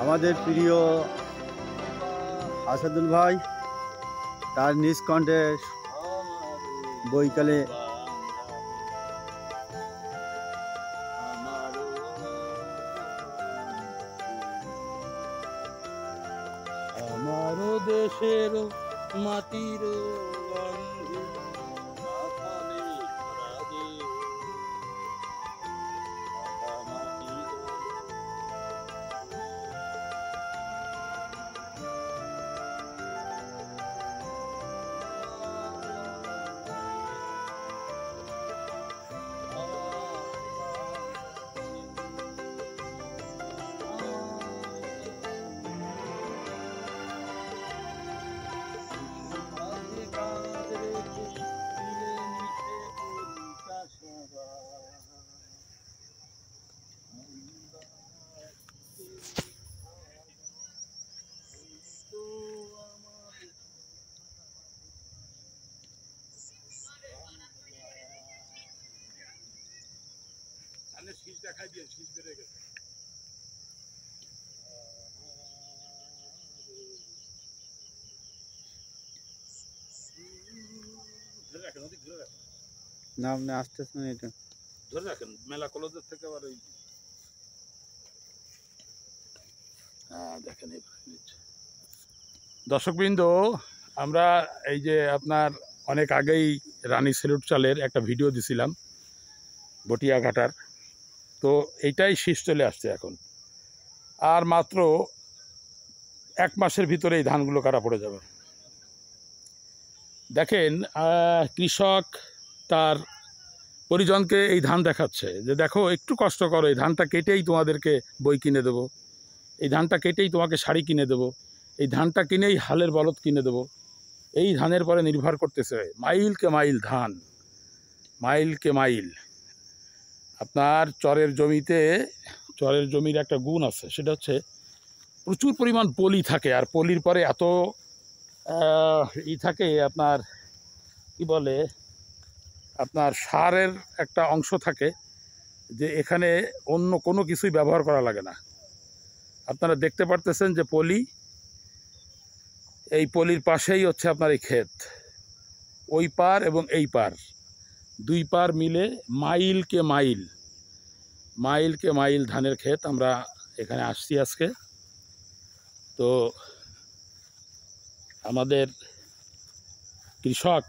আমাদের প্রিয় আসাদুল ভাই তার নিজ কণ্ঠে বৈকালে আমার দেশের মাটির শীষ দেখাই দিয়ে শীষ বেড়ে গেছে। ধরে রাখেন, ওদিক ধরে রাখেন। না আপনি আসতেছেন, এটা ধরে রাখেন, মেলা কলেজের থেকে আবার ওই দেখেন। দর্শকবৃন্দ, আমরা এই যে আপনার অনেক আগেই রানী সেলুট চালের একটা ভিডিও দিছিলাম বটিয়া ঘাটার, তো এইটাই শীষ চলে আসছে এখন। আর মাত্র 1 মাসের ভিতরে এই ধানগুলো কাটা পড়ে যাবে। দেখেন, কৃষক তার পরিজনকে এই ধান দেখাচ্ছে যে দেখো একটু কষ্ট করো, এই ধানটা কেটেই তোমাদেরকে বই কিনে দেবো, এই ধানটা কেটেই তোমাকে শাড়ি কিনে দেবো, এই ধানটা কিনেই হালের বলদ কিনে দেবো। এই ধানের পরে নির্ভর করতেছে মাইলকে মাইল ধান, মাইলকে মাইল। আপনার চরের জমির একটা গুণ আছে, সেটা হচ্ছে প্রচুর পরিমাণ পলি থাকে। আর পলির পরে এত থাকে, আপনার কি বলে, আপনার সারের একটা অংশ থাকে যে এখানে অন্য কোনো কিছুই ব্যবহার করা লাগে না। আপনারা দেখতে পারতেছেন যে পলি, এই পলির পাশেই হচ্ছে আপনার এই ক্ষেত, ওই পার এবং এই পার, 2 পার মিলে মাইলকে মাইল ধানের ক্ষেত। আমরা এখানে আসছি আজকে। তো আমাদের কৃষক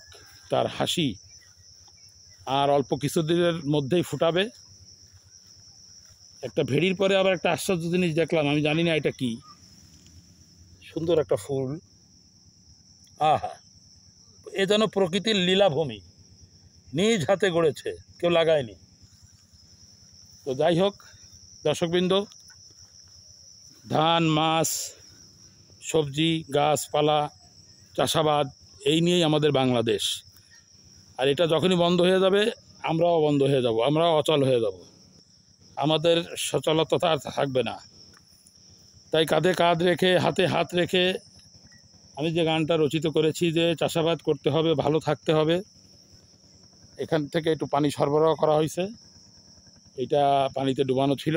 তার হাসি আর অল্প কিছুদিনের মধ্যেই ফুটাবে। একটা ভেড়ির পরে আবার একটা আশ্চর্য জিনিস দেখলাম, আমি জানি না এটা কি, সুন্দর একটা ফুল। আহা, এ যেন প্রকৃতির লীলাভূমি, নিজ হাতে গড়েছে, কেউ লাগায়নি। তো যাই হোক দর্শকবৃন্দ, ধান, মাছ, সবজি, গাছপালা, চাষাবাদ, এই নিয়েই আমাদের বাংলাদেশ। আর এটা যখনই বন্ধ হয়ে যাবে আমরাও বন্ধ হয়ে যাব, আমরাও অচল হয়ে যাব, আমাদের সচলতা আর থাকবে না। তাই কাঁধে কাঁধ রেখে, হাতে হাত রেখে আমি যে গানটা রচিত করেছি যে চাষাবাদ করতে হবে, ভালো থাকতে হবে। এখান থেকে একটু পানি সরবরাহ করা হয়েছে, এটা পানিতে ডুবানো ছিল।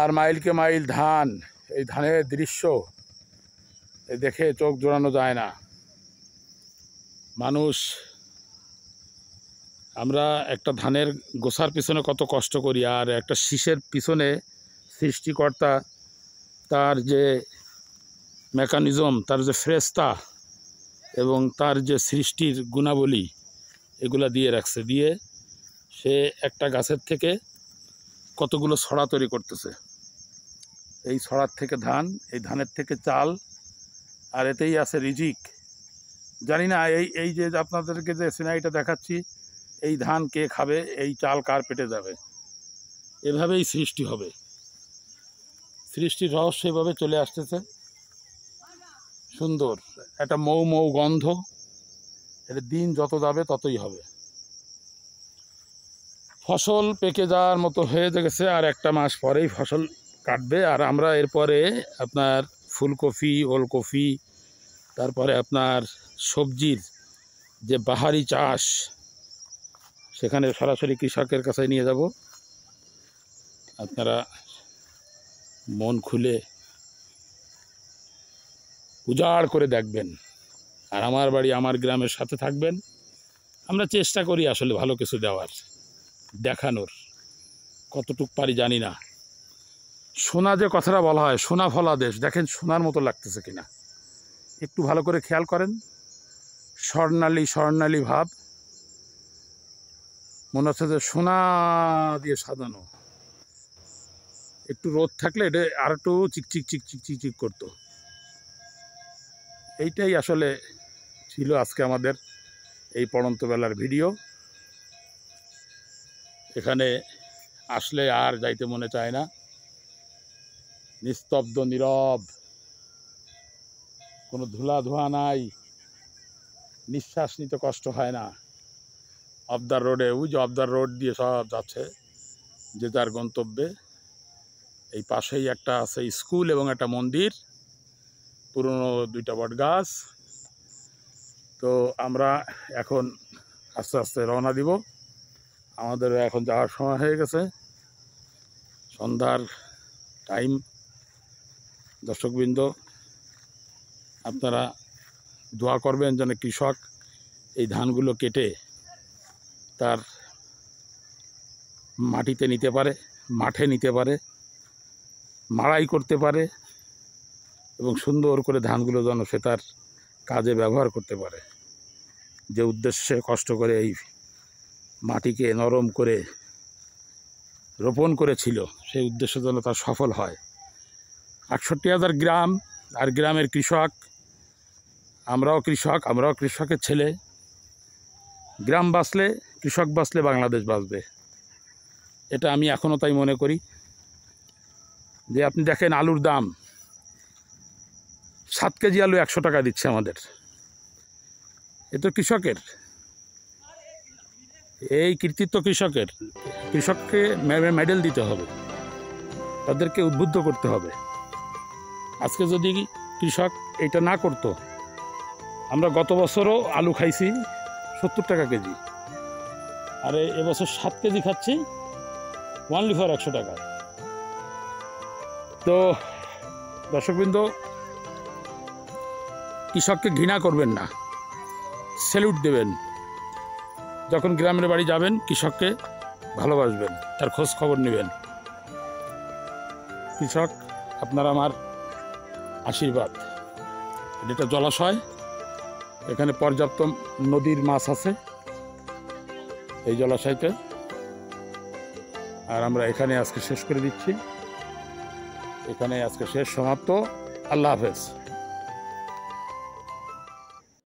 আর মাইলকে মাইল ধান, এই ধানের দৃশ্য দেখে চোখ জোড়ানো যায় না। মানুষ, আমরা একটা ধানের গোছার পিছনে কত কষ্ট করি, আর একটা শীষের পিছনে সৃষ্টিকর্তা তার যে মেকানিজম, তার যে ফ্রেস্তা এবং তার যে সৃষ্টির গুণাবলী, এগুলা দিয়ে রাখছে, দিয়ে সে একটা গাছের থেকে কতগুলো ছড়া তৈরি করতেছে। এই ছড়ার থেকে ধান, এই ধানের থেকে চাল, আর এতেই আছে রিজিক। জানি না এই যে আপনাদেরকে যে সিনারিটা দেখাচ্ছি, এই ধান কে খাবে, এই চাল কার পেটে যাবে, এভাবেই সৃষ্টি হবে। সৃষ্টির রহস্য এভাবে চলে আসতেছে। সুন্দর একটা মৌ মৌ গন্ধ, এটা দিন যত যাবে ততই হবে। ফসল পেকে যাওয়ার মতো হয়ে গেছে, আর 1 মাস পরেই ফসল কাটবে। আর আমরা এরপরে আপনার ফুলকপি, ওলকপি, তারপরে আপনার সবজির যে বাহারি চাষ, সেখানে সরাসরি কৃষকের কাছে নিয়ে যাব। আপনারা মন খুলে উজাড় করে দেখবেন, আর আমার বাড়ি আমার গ্রামের সাথে থাকবেন। আমরা চেষ্টা করি আসলে ভালো কিছু দেওয়ার, দেখানোর, কতটুক পারি জানি না। সোনা যে কথাটা বলা হয়, সোনা ফলা দেশ, দেখেন সোনার মতো লাগতেছে কিনা, একটু ভালো করে খেয়াল করেন। স্বর্ণালী স্বর্ণালী ভাব, মনে হচ্ছে যে সোনা দিয়ে সাজানো। একটু রোদ থাকলে এটা আর একটু চিকচিক চিকচিক চিকচিক করতো। এইটাই আসলে ছিল আজকে আমাদের এই পড়ন্ত বেলার ভিডিও। এখানে আসলে আর যাইতে মনে চায় না, নিস্তব্ধ নীরব, কোনো ধুলা ধোঁয়া নাই, নিঃশ্বাস নিতে কষ্ট হয় না। অবদার রোডে, ওই যে অবদার রোড দিয়ে সব যাচ্ছে যে যার গন্তব্যে। এই পাশেই একটা আছে স্কুল এবং একটা মন্দির, পুরনো 2টা বট গাছ। তো আমরা এখন আস্তে আস্তে রওনা দিব, আমাদের এখন যাওয়ার সময় হয়ে গেছে, সন্ধ্যার টাইম। দর্শকবৃন্দ, আপনারা দোয়া করবেন যেন কৃষক এই ধানগুলো কেটে তার মাটিতে নিতে পারে, মাঠে নিতে পারে, মাড়াই করতে পারে, এবং সুন্দর করে ধানগুলো যেন সে তার কাজে ব্যবহার করতে পারে। যে উদ্দেশ্যে কষ্ট করে এই মাটিকে নরম করে রোপণ করেছিল, সেই উদ্দেশ্য যেন তার সফল হয়। 68,000 গ্রাম, আর গ্রামের কৃষক, আমরাও কৃষক, আমরাও কৃষকের ছেলে। গ্রাম বাঁচলে, কৃষক বাঁচলে বাংলাদেশ বাঁচবে, এটা আমি এখনও তাই মনে করি। যে আপনি দেখেন আলুর দাম, 7 কেজি আলু 100 টাকা দিচ্ছে আমাদের, এ তো কৃষকের, এই কৃতিত্ব কৃষকের। কৃষককে মেডেল দিতে হবে, তাদেরকে উদ্বুদ্ধ করতে হবে। আজকে যদি কৃষক এটা না করতো, আমরা গত বছরও আলু খাইছি 70 টাকা কেজি, আর এবছর 7 কেজি খাচ্ছি অনলি ফর 100 টাকা। তো দর্শকবৃন্দ, কৃষককে ঘৃণা করবেন না, স্যালুট দেবেন। যখন গ্রামের বাড়ি যাবেন, কৃষককে ভালোবাসবেন, তার খোঁজ খবর নেবেন। কৃষক আপনার আমার আশীর্বাদ। এটা জলাশয়, এখানে পর্যাপ্ত নদীর মাছ আছে এই জলাশয়তে। আর আমরা এখানে আজকে শেষ করে দিচ্ছি, এখানে আজকে শেষ, সমাপ্ত। আল্লাহ হাফেজ।